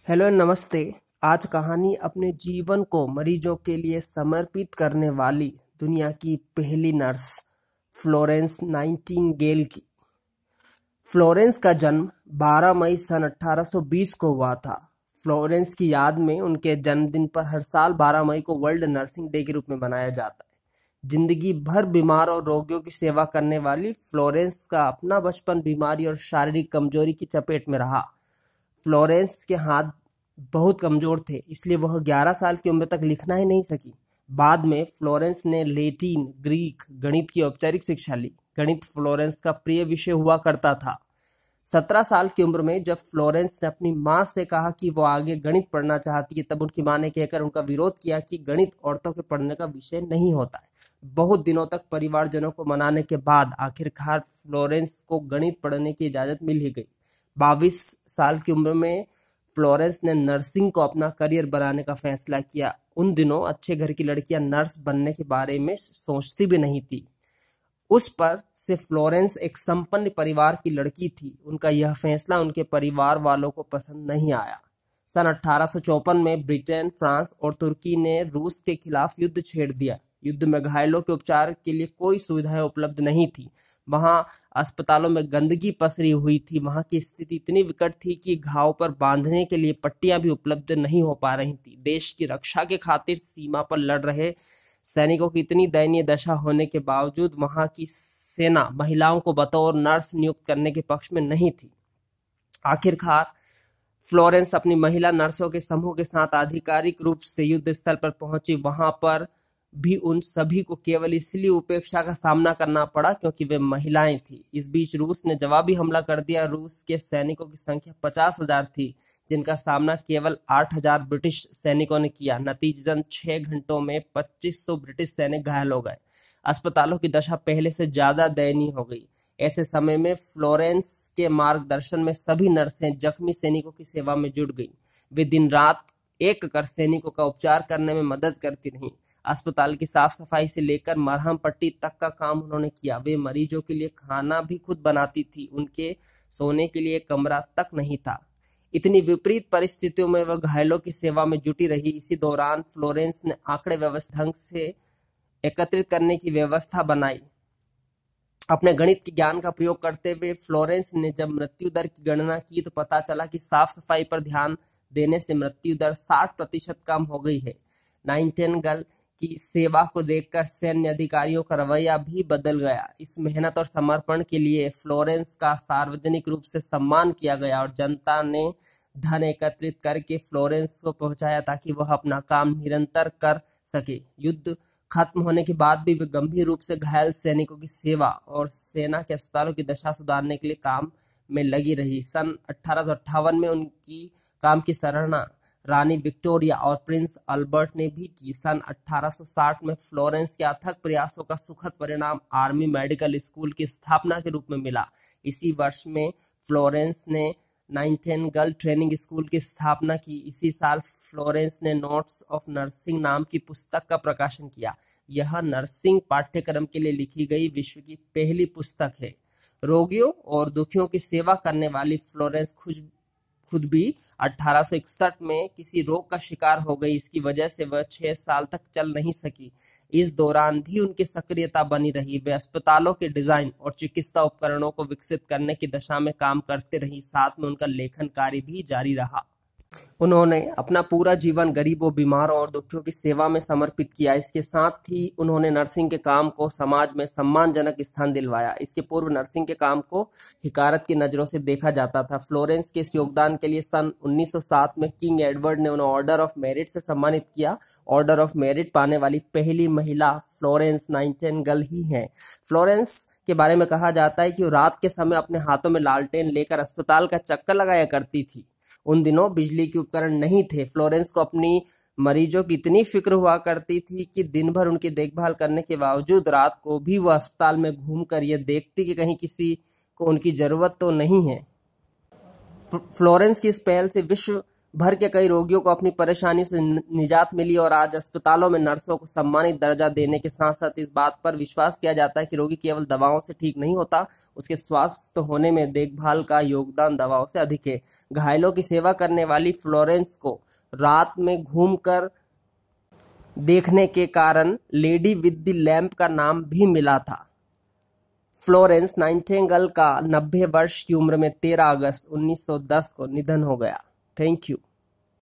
Hello नमस्ते। आज कहानी अपने जीवन को मरीजों के लिए समर्पित करने वाली दुनिया की पहली नर्स फ्लोरेंस नाइटिंगेल की। फ्लोरेंस का जन्म 12 मई सन 1820 को हुआ था। फ्लोरेंस की याद में उनके जन्मदिन पर हर साल 12 मई को वर्ल्ड नर्सिंग डे के रूप में मनाया जाता है। जिंदगी भर बीमार और रोगियों की सेवा करने वाली फ्लोरेंस का अपना बचपन बीमारी और शारीरिक कमजोरी की चपेट में रहा। फ्लोरेंस के हाथ बहुत कमजोर थे, इसलिए वह 11 साल की उम्र तक लिखना ही नहीं सकी। बाद में फ्लोरेंस ने लैटिन, ग्रीक, गणित की औपचारिक शिक्षा ली। गणित फ्लोरेंस का प्रिय विषय हुआ करता था। 17 साल की उम्र में जब फ्लोरेंस ने अपनी माँ से कहा कि वो आगे गणित पढ़ना चाहती है, तब उनकी माँ ने कहकर उनका विरोध किया कि गणित औरतों के पढ़ने का विषय नहीं होता है। बहुत दिनों तक परिवारजनों को मनाने के बाद आखिरकार फ्लोरेंस को गणित पढ़ने की इजाजत मिल ही गई। 22 साल की उम्र में फ्लोरेंस ने नर्सिंग को अपना करियर बनाने का फैसला किया। उन दिनों अच्छे घर की लड़कियां नर्स बनने के बारे में सोचती भी नहीं थी। उस पर से फ्लोरेंस एक संपन्न परिवार की लड़की थी। उनका यह फैसला उनके परिवार वालों को पसंद नहीं आया। सन 1854 में ब्रिटेन, फ्रांस और तुर्की ने रूस के खिलाफ युद्ध छेड़ दिया। युद्ध में घायलों के उपचार के लिए कोई सुविधाएं उपलब्ध नहीं थी। वहां अस्पतालों में गंदगी पसरी हुई थी। वहां की स्थिति इतनी विकट थी कि घाव पर बांधने के लिए पट्टियां भी उपलब्ध नहीं हो पा रही थी। देश की रक्षा के खातिर सीमा पर लड़ रहे सैनिकों की इतनी दयनीय दशा होने के बावजूद वहां की सेना महिलाओं को बतौर नर्स नियुक्त करने के पक्ष में नहीं थी। आखिरकार फ्लोरेंस अपनी महिला नर्सों के समूह के साथ आधिकारिक रूप से युद्ध स्थल पर पहुंची। वहां पर भी उन सभी को केवल इसलिए उपेक्षा का सामना करना पड़ा क्योंकि वे महिलाएं थीं। इस बीच रूस ने जवाबी हमला कर दिया। रूस के सैनिकों की संख्या 50,000 थी, जिनका सामना केवल 8,000 ब्रिटिश सैनिकों ने किया। नतीजतन 6 घंटों में 2500 ब्रिटिश सैनिक घायल हो गए। अस्पतालों की दशा पहले से ज्यादा दयनीय हो गई। ऐसे समय में फ्लोरेंस के मार्गदर्शन में सभी नर्सें जख्मी सैनिकों की सेवा में जुट गईं। वे दिन रात एक कर सैनिकों का उपचार करने में मदद करती रहीं। अस्पताल की साफ सफाई से लेकर मरहम पट्टी तक का काम उन्होंने किया। वे मरीजों के लिए खाना भी खुद बनाती थी। उनके सोने के लिए कमरा तक नहीं था। इतनी विपरीत परिस्थितियों में वह घायलों की सेवा में जुटी रही। इसी दौरान फ्लोरेंस ने आंकड़े व्यवस्थित ढंग से एकत्रित करने की व्यवस्था बनाई। अपने गणित के ज्ञान का प्रयोग करते हुए फ्लोरेंस ने जब मृत्यु दर की गणना की तो पता चला कि साफ सफाई पर ध्यान देने से मृत्यु दर 60% कम हो गई है। नाइटिंगेल की सेवा को देखकर सैन्य अधिकारियों का रवैया भी बदल गया। इस मेहनत और समर्पण के लिए फ्लोरेंस का सार्वजनिक रूप से सम्मान किया गया और जनता ने धन एकत्रित करके फ्लोरेंस को पहुंचाया ताकि वह अपना काम निरंतर कर सके। युद्ध खत्म होने के बाद भी वे गंभीर रूप से घायल सैनिकों की सेवा और सेना के अस्पतालों की दशा सुधारने के लिए काम में लगी रही। सन 1858 में उनकी काम की सराहना रानी विक्टोरिया और प्रिंस अल्बर्ट ने भी की। सन 1860 में फ्लोरेंस के अथक प्रयासों का सुखद परिणाम आर्मी मेडिकल स्कूल की स्थापना के रूप में मिला। इसी वर्ष में फ्लोरेंस ने नाइटिंगेल ट्रेनिंग स्कूल की स्थापना की। इसी साल फ्लोरेंस ने नोट्स ऑफ नर्सिंग नाम की पुस्तक का प्रकाशन किया। यह नर्सिंग पाठ्यक्रम के लिए लिखी गई विश्व की पहली पुस्तक है। रोगियों और दुखियों की सेवा करने वाली फ्लोरेंस खुद भी 1861 में किसी रोग का शिकार हो गई। इसकी वजह से वह 6 साल तक चल नहीं सकी। इस दौरान भी उनकी सक्रियता बनी रही। वे अस्पतालों के डिजाइन और चिकित्सा उपकरणों को विकसित करने की दिशा में काम करते रही। साथ में उनका लेखन कार्य भी जारी रहा। उन्होंने अपना पूरा जीवन गरीबों, बीमारों और दुखियों की सेवा में समर्पित किया। इसके साथ ही उन्होंने नर्सिंग के काम को समाज में सम्मानजनक स्थान दिलवाया। इसके पूर्व नर्सिंग के काम को हिकारत की नजरों से देखा जाता था। फ्लोरेंस के इस योगदान के लिए सन 1907 में किंग एडवर्ड ने उन्हें ऑर्डर ऑफ मेरिट से सम्मानित किया। ऑर्डर ऑफ मेरिट पाने वाली पहली महिला फ्लोरेंस नाइटिंगेल ही हैं। फ्लोरेंस के बारे में कहा जाता है कि वो रात के समय अपने हाथों में लालटेन लेकर अस्पताल का चक्कर लगाया करती थी। उन दिनों बिजली के उपकरण नहीं थे। फ्लोरेंस को अपनी मरीजों की इतनी फिक्र हुआ करती थी कि दिन भर उनकी देखभाल करने के बावजूद रात को भी वह अस्पताल में घूमकर यह देखती कि कहीं किसी को उनकी जरूरत तो नहीं है। फ्लोरेंस की इस पहल से विश्व भर के कई रोगियों को अपनी परेशानी से निजात मिली और आज अस्पतालों में नर्सों को सम्मानित दर्जा देने के साथ साथ इस बात पर विश्वास किया जाता है कि रोगी केवल दवाओं से ठीक नहीं होता, उसके स्वस्थ होने में देखभाल का योगदान दवाओं से अधिक है। घायलों की सेवा करने वाली फ्लोरेंस को रात में घूमकर देखने के कारण लेडी विद द लैंप का नाम भी मिला था। फ्लोरेंस नाइटिंगेल का 90 वर्ष की उम्र में 13 अगस्त 1910 को निधन हो गया। Thank you.